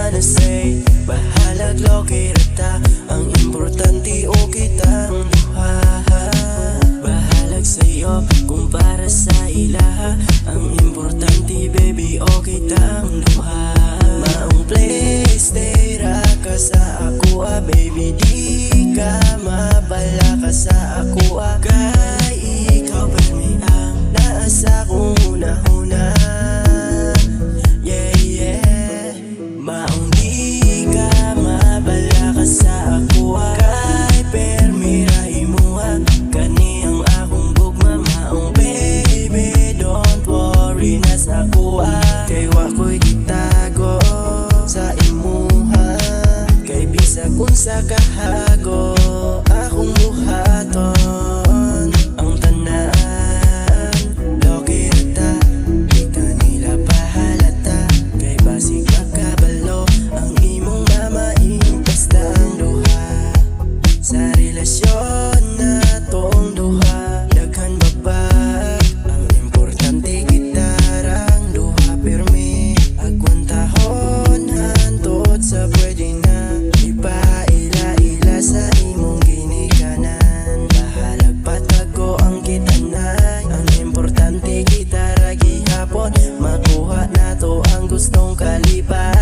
wanna say, bahalag loki rata. Ang importante o kitang duha. Bahalag sa'yo kung para sa ilaha. Ang importante baby o kitang duha. Maong place stay ra ka sa ako baby, di ka mabala ka sa ako kay ikaw permi ang naasa kong una-una. Yeah, yeah. Maong di ka mabala ka sa ako kay permi ra imuha. Kani ang akong bugma. Maong baby don't worry na sa ako kay wako'y gitago sa imuha. Kay bisag unsa kahago akong buhaton. Ang tanan loki rata, di ka nila pahalata. Kay basig makabalo ang imong mamain. Basta ang duha sa relasyon na tong duha. Daghan babag, ang importante gitarang duha. Pirmi agwantahon hantod sa pwede na ipaila-ila sa imong ginikanan. Bahalag patago ang kitanay. Ang importante gitara gihapon, makuha na to ang gustong kalipan.